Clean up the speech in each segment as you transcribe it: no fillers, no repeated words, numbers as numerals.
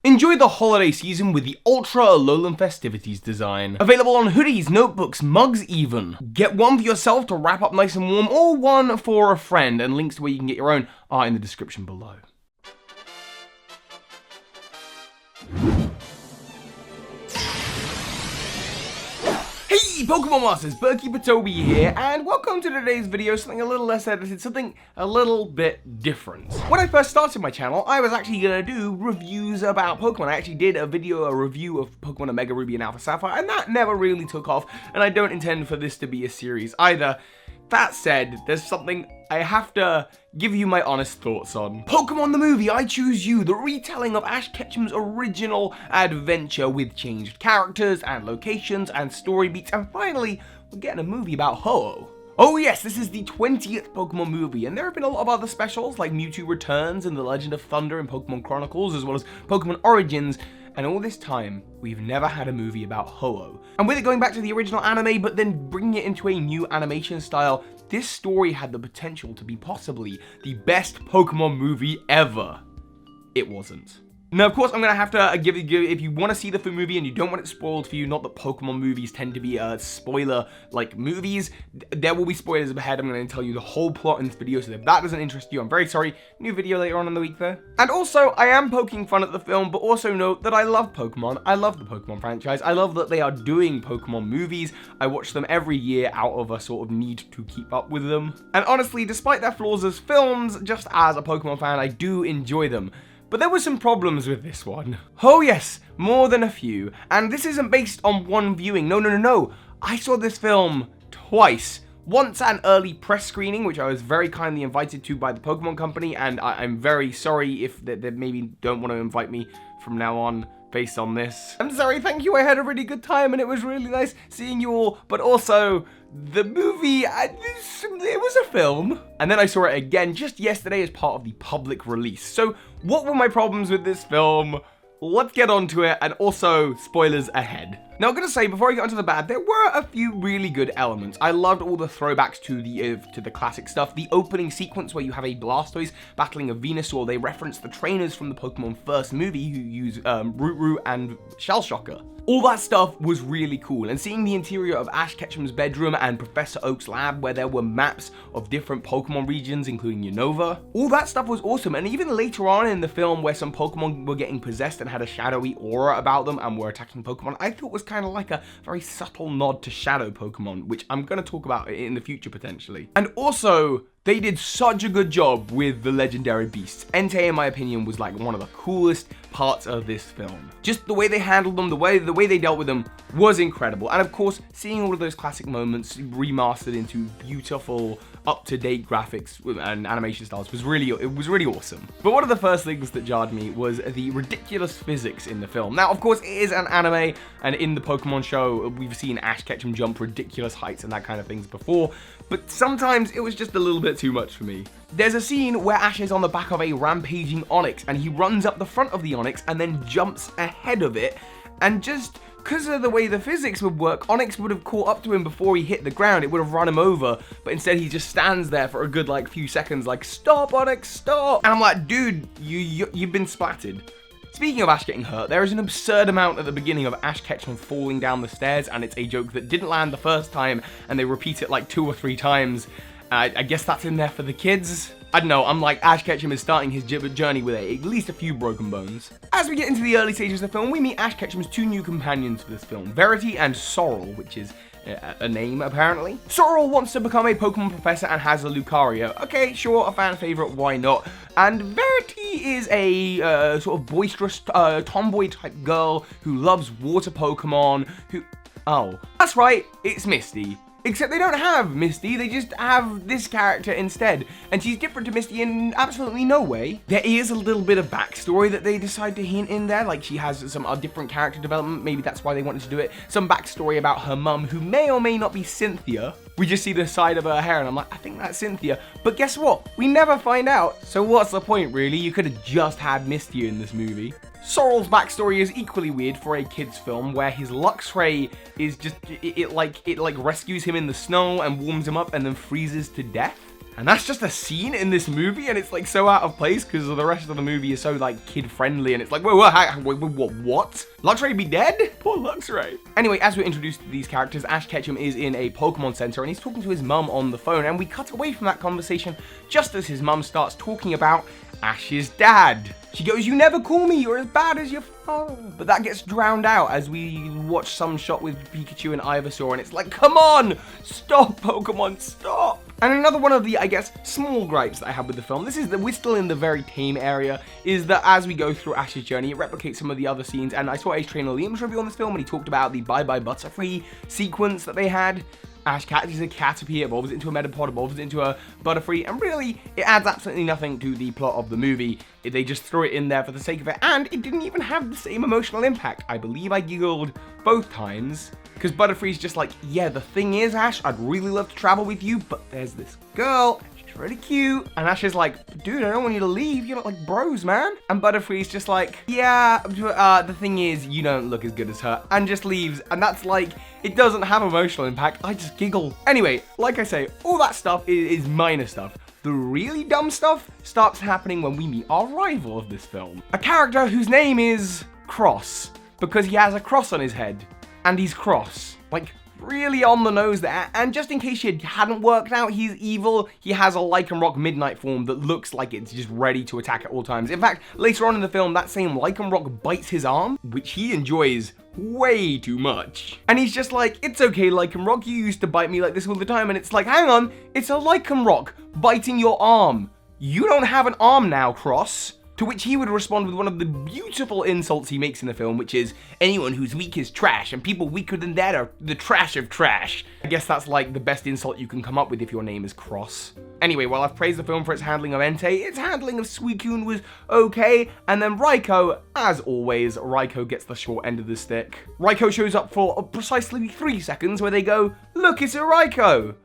Enjoy the holiday season with the Ultra Alolan Festivities design. Available on hoodies, notebooks, mugs even. Get one for yourself to wrap up nice and warm, or one for a friend, and links to where you can get your own are in the description below. Hey Pokemon Masters, Berkey Toby here, and welcome to today's video, something a little less edited, something a little bit different. When I first started my channel, I was actually going to do reviews about Pokemon. I actually did a review of Pokemon Omega Ruby and Alpha Sapphire, and that never really took off, and I don't intend for this to be a series either. That said, there's something I have to give you my honest thoughts on. Pokemon the movie, I Choose You, the retelling of Ash Ketchum's original adventure with changed characters and locations and story beats, and finally, we're getting a movie about Ho-Oh. Oh yes, this is the 20th Pokemon movie, and there have been a lot of other specials like Mewtwo Returns and The Legend of Thunder and Pokemon Chronicles, as well as Pokemon Origins, and all this time, we've never had a movie about Ho-Oh. And with it going back to the original anime, but then bringing it into a new animation style, this story had the potential to be possibly the best Pokemon movie ever. It wasn't. Now, of course, I'm going to have to give if you want to see the full movie and you don't want it spoiled for you, not that Pokemon movies tend to be spoiler-like movies, there will be spoilers ahead. I'm going to tell you the whole plot in this video, so if that doesn't interest you, I'm very sorry. New video later on in the week, though. And also, I am poking fun at the film, but also note that I love Pokemon. I love the Pokemon franchise. I love that they are doing Pokemon movies. I watch them every year out of a sort of need to keep up with them. And honestly, despite their flaws as films, just as a Pokemon fan, I do enjoy them. But there were some problems with this one. Oh yes, more than a few. And this isn't based on one viewing. No. I saw this film twice. Once at an early press screening, which I was very kindly invited to by the Pokemon Company, and I'm very sorry if they maybe don't want to invite me from now on based on this. I'm sorry, thank you, I had a really good time and it was really nice seeing you all, but also, the movie, it was a film. And then I saw it again just yesterday as part of the public release. So, what were my problems with this film? Let's get on to it, and also, spoilers ahead. Now, I'm going to say, before I get onto the bad, there were a few really good elements. I loved all the throwbacks to the classic stuff. The opening sequence where you have a Blastoise battling a Venusaur, they reference the trainers from the Pokemon first movie who use Root and Shell Shocker. All that stuff was really cool, and seeing the interior of Ash Ketchum's bedroom and Professor Oak's lab where there were maps of different Pokemon regions, including Unova, all that stuff was awesome. And even later on in the film where some Pokemon were getting possessed and had a shadowy aura about them and were attacking Pokemon, I thought was kind of like a very subtle nod to Shadow Pokemon, which I'm going to talk about in the future potentially. And also, they did such a good job with the legendary beasts. Entei, in my opinion, was like one of the coolest parts of this film. Just the way they handled them, the way they dealt with them was incredible. And of course, seeing all of those classic moments remastered into beautiful, up-to-date graphics and animation styles was really awesome. But one of the first things that jarred me was the ridiculous physics in the film. Now, of course, it is an anime, and in the Pokemon show, we've seen Ash Ketchum jump ridiculous heights and that kind of things before, but sometimes it was just a little bit too much for me. There's a scene where Ash is on the back of a rampaging Onix, and he runs up the front of the Onix and then jumps ahead of it, and just because of the way the physics would work, Onix would have caught up to him before he hit the ground. It would have run him over, but instead he just stands there for a good few seconds like, stop Onix, stop! And I'm like, dude, you've been splatted. Speaking of Ash getting hurt, there is an absurd amount at the beginning of Ash Ketchum falling down the stairs, and it's a joke that didn't land the first time, and they repeat it like 2 or 3 times. I guess that's in there for the kids. I don't know, I'm like, Ash Ketchum is starting his journey with at least a few broken bones. As we get into the early stages of the film, we meet Ash Ketchum's 2 new companions for this film, Verity and Sorrel, which is a name, apparently. Sorrel wants to become a Pokemon professor and has a Lucario. Okay, sure, a fan favorite, why not? And Verity is a sort of boisterous, tomboy-type girl who loves water Pokemon, oh, that's right, it's Misty. Except they don't have Misty, they just have this character instead. And she's different to Misty in absolutely no way. There is a little bit of backstory that they decide to hint in there, like she has some different character development, maybe that's why they wanted to do it. Some backstory about her mum, who may or may not be Cynthia. We just see the side of her hair and I'm like, I think that's Cynthia. But guess what? We never find out. So what's the point really? You could have just had Misty in this movie. Sorrel's backstory is equally weird for a kid's film, where his Luxray is just, it rescues him in the snow and warms him up and then freezes to death. And that's just a scene in this movie, and it's like so out of place because the rest of the movie is so like kid friendly, and it's like, whoa, what? Luxray be dead? Poor Luxray. Anyway, as we're introduced to these characters, Ash Ketchum is in a Pokemon Center, and he's talking to his mum on the phone, and we cut away from that conversation just as his mum starts talking about Ash's dad. She goes, "You never call me, you're as bad as your father." But that gets drowned out as we watch some shot with Pikachu and Ivysaur, and it's like, come on, stop, Pokemon, stop. And another one of the, I guess, small gripes that I have with the film, this is that we're still in the very tame area, is that as we go through Ash's journey, it replicates some of the other scenes, and I saw Ace Trainer Liam's review on this film, and he talked about the Bye Bye Butterfree sequence that they had. Ash catches a Caterpie, evolves into a Metapod, evolves into a Butterfree, and really, it adds absolutely nothing to the plot of the movie. They just threw it in there for the sake of it, and it didn't even have the same emotional impact. I believe I giggled both times, because Butterfree's just like, yeah, the thing is, Ash, I'd really love to travel with you, but there's this girl, and she's really cute, and Ash is like, dude, I don't want you to leave, you're not like bros, man. And Butterfree's just like, yeah, the thing is, you don't look as good as her, and just leaves, and that's like, it doesn't have emotional impact, I just giggle. Anyway, like I say, all that stuff is minor stuff. The really dumb stuff starts happening when we meet our rival of this film. A character whose name is Cross, because he has a cross on his head, and he's cross. Like, really on the nose there. And just in case it hadn't worked out, he's evil. He has a Lycanroc Midnight form that looks like it's just ready to attack at all times. In fact, later on in the film, that same Lycanroc bites his arm, which he enjoys way too much. And he's just like, it's okay, Lycanroc, you used to bite me like this all the time. And it's like, hang on, it's a Lycanroc biting your arm. You don't have an arm now, Cross. To which he would respond with one of the beautiful insults he makes in the film, which is, anyone who's weak is trash, and people weaker than that are the trash of trash. I guess that's like the best insult you can come up with if your name is Cross. Anyway, while I've praised the film for its handling of Entei, its handling of Suicune was okay, and then Raikou, as always, Raikou gets the short end of the stick. Raikou shows up for precisely 3 seconds where they go, look, it's a Raikou!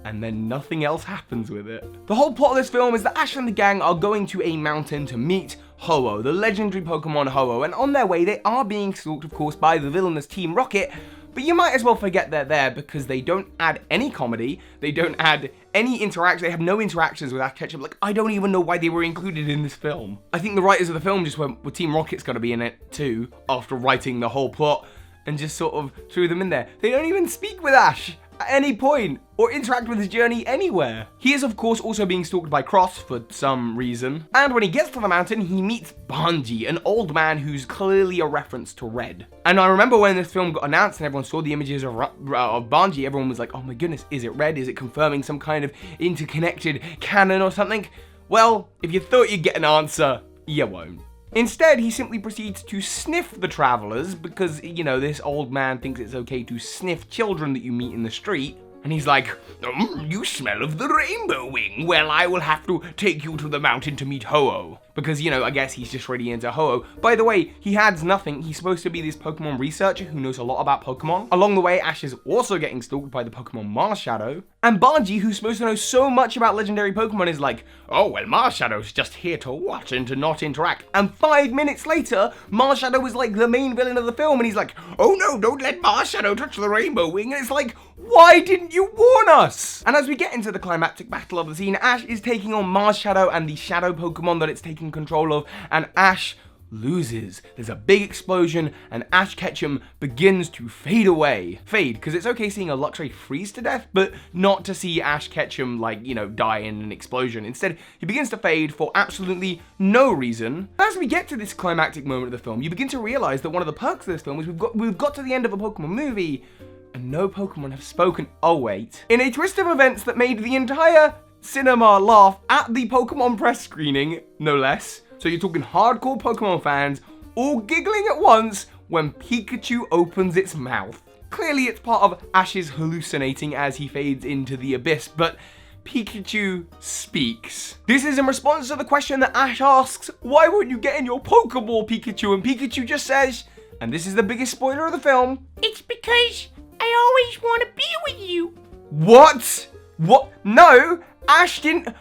And then nothing else happens with it. The whole plot of this film is that Ash and the gang are going to a mountain to meet Ho-Oh, the legendary Pokemon Ho-Oh, and on their way they are being stalked, of course, by the villainous Team Rocket, but you might as well forget they're there because they don't add any comedy, they don't add any interaction, they have no interactions with Ash Ketchum. Like, I don't even know why they were included in this film. I think the writers of the film just went, well, Team Rocket's gotta be in it too, after writing the whole plot, and just sort of threw them in there. They don't even speak with Ash at any point, or interact with his journey anywhere. He is of course also being stalked by Cross for some reason, and when he gets to the mountain, he meets Banji, an old man who's clearly a reference to Red. And I remember when this film got announced and everyone saw the images of Banji, everyone was like, oh my goodness, is it Red? Is it confirming some kind of interconnected canon or something? Well, if you thought you'd get an answer, you won't. Instead, he simply proceeds to sniff the travelers because, you know, this old man thinks it's okay to sniff children that you meet in the street. And he's like, you smell of the rainbow wing. Well, I will have to take you to the mountain to meet Ho-Oh. Because, you know, I guess he's just really into Ho-Oh. By the way, he adds nothing. He's supposed to be this Pokemon researcher who knows a lot about Pokemon. Along the way, Ash is also getting stalked by the Pokemon Marshadow. And Banji, who's supposed to know so much about legendary Pokemon, is like, oh, well, Marshadow's just here to watch and to not interact. And 5 minutes later, Marshadow is like the main villain of the film, and he's like, oh no, don't let Marshadow touch the rainbow wing. And it's like, why didn't you warn us? And as we get into the climactic battle of the scene, Ash is taking on Marshadow and the shadow Pokemon that it's taking control of, and Ash loses. There's a big explosion, and Ash Ketchum begins to fade away. Fade, because it's okay seeing a Luxray freeze to death, but not to see Ash Ketchum, like, you know, die in an explosion. Instead, he begins to fade for absolutely no reason. As we get to this climactic moment of the film, you begin to realize that one of the perks of this film is we've got to the end of a Pokemon movie, and no Pokemon have spoken. Oh wait. In a twist of events that made the entire cinema laugh at the Pokemon press screening, no less. So you're talking hardcore Pokemon fans all giggling at once when Pikachu opens its mouth. Clearly it's part of Ash's hallucinating as he fades into the abyss, but Pikachu speaks. This is in response to the question that Ash asks, why won't you get in your Pokeball, Pikachu? And Pikachu just says, and this is the biggest spoiler of the film, it's because I always want to be with you. What? What? No, Ash didn't.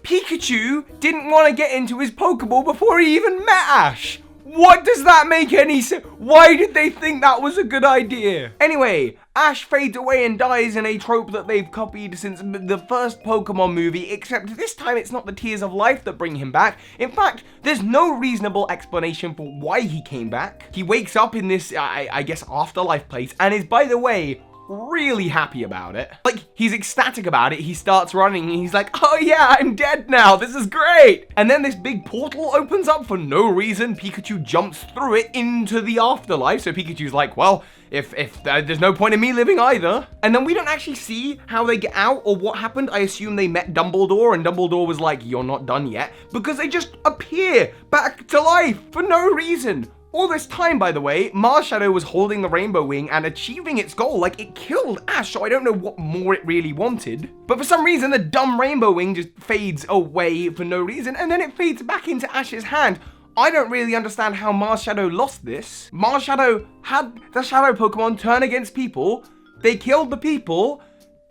Pikachu didn't want to get into his Pokeball before he even met Ash. What does that make any sense? Why did they think that was a good idea? Anyway, Ash fades away and dies in a trope that they've copied since the first Pokemon movie, except this time it's not the Tears of Life that bring him back. In fact, there's no reasonable explanation for why he came back. He wakes up in this, I guess, afterlife place and is, by the way, really happy about it. Like, he's ecstatic about it. He starts running and he's like, oh yeah, I'm dead now. This is great. And then this big portal opens up for no reason. Pikachu jumps through it into the afterlife. So Pikachu's like, well, if there's no point in me living either. And then we don't actually see how they get out or what happened. I assume they met Dumbledore and Dumbledore was like, you're not done yet, because they just appear back to life for no reason. All this time, by the way, Marshadow was holding the Rainbow Wing and achieving its goal. Like, it killed Ash, so I don't know what more it really wanted. But for some reason, the dumb Rainbow Wing just fades away for no reason, and then it fades back into Ash's hand. I don't really understand how Marshadow lost this. Marshadow had the Shadow Pokemon turn against people, they killed the people,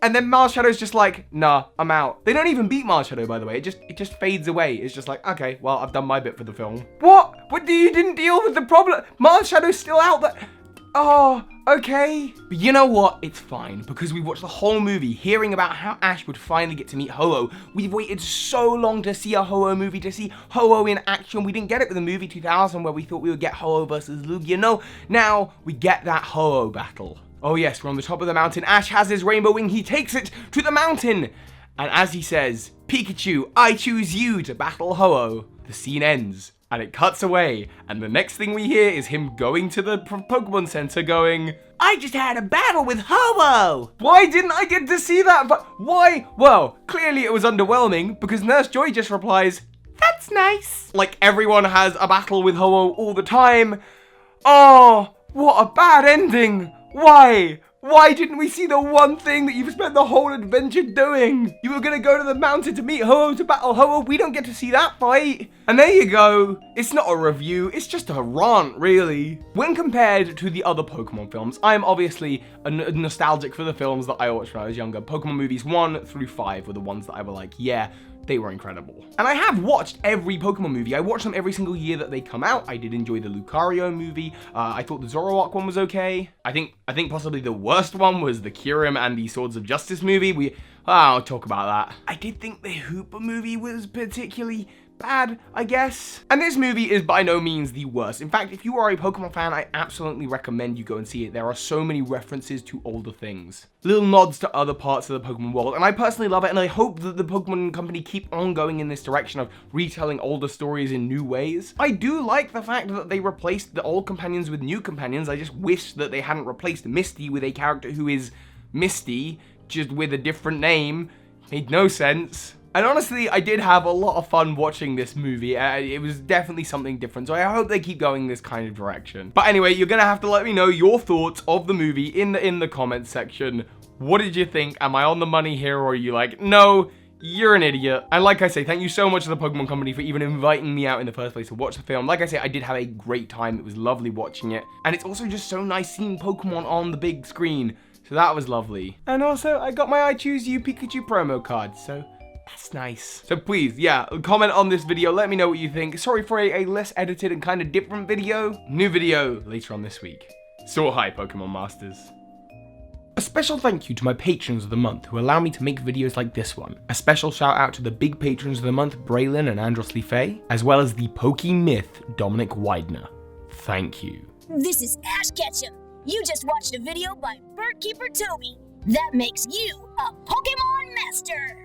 and then Marshadow's just like, nah, I'm out. They don't even beat Marshadow, by the way. It just fades away. It's just like, okay, well, I've done my bit for the film. What? You didn't deal with the problem? Marshadow's still out there. Oh, okay. But you know what? It's fine, because we watched the whole movie hearing about how Ash would finally get to meet Ho-Oh. We've waited so long to see a Ho-Oh movie, to see Ho-Oh in action. We didn't get it with the movie 2000 where we thought we would get Ho-Oh versus Lugia. No, now we get that Ho-Oh battle. Oh yes, we're on the top of the mountain. Ash has his Rainbow Wing. He takes it to the mountain. And as he says, Pikachu, I choose you to battle Ho-Oh. The scene ends and it cuts away. And the next thing we hear is him going to the Pokemon Center going, I just had a battle with Ho-Oh. Why didn't I get to see that? But why? Well, clearly it was underwhelming because Nurse Joy just replies, that's nice. Like everyone has a battle with Ho-Oh all the time. Oh, what a bad ending. Why? Why didn't we see the one thing that you've spent the whole adventure doing? You were gonna go to the mountain to meet Ho-Oh, to battle Ho-Oh. We don't get to see that fight. And there you go. It's not a review, it's just a rant, really. When compared to the other Pokemon films, I'm obviously nostalgic for the films that I watched when I was younger. Pokemon movies 1 through 5 were the ones that I were like, yeah, they were incredible. And I have watched every Pokemon movie. I watched them every single year that they come out. I did enjoy the Lucario movie. I thought the Zoroark one was okay. I think possibly the worst one was the Kyurem and the Swords of Justice movie. I'll talk about that. I did think the Hoopa movie was particularly bad, I guess. And this movie is by no means the worst. In fact, if you are a Pokemon fan, I absolutely recommend you go and see it. There are so many references to older things. Little nods to other parts of the Pokemon world, and I personally love it, and I hope that the Pokemon Company keep on going in this direction of retelling older stories in new ways. I do like the fact that they replaced the old companions with new companions. I just wish that they hadn't replaced Misty with a character who is Misty, just with a different name. Made no sense. And honestly, I did have a lot of fun watching this movie. It was definitely something different, so I hope they keep going this kind of direction. But anyway, you're gonna have to let me know your thoughts of the movie in the comments section. What did you think? Am I on the money here, or are you like, no, you're an idiot? And like I say, thank you so much to the Pokemon Company for even inviting me out in the first place to watch the film. Like I say, I did have a great time. It was lovely watching it. And it's also just so nice seeing Pokemon on the big screen. So that was lovely. And also, I got my I Choose You Pikachu promo card, so that's nice. So please, yeah, comment on this video. Let me know what you think. Sorry for a less edited and kind of different video. New video later on this week. So hi, Pokemon Masters. A special thank you to my patrons of the month who allow me to make videos like this one. A special shout out to the big patrons of the month, Braylinn and Andros Lee, as well as the Poke Myth, Dominik Weidner. Thank you. This is Ash Ketchum. You just watched a video by Birdkeeper Toby. That makes you a Pokemon Master.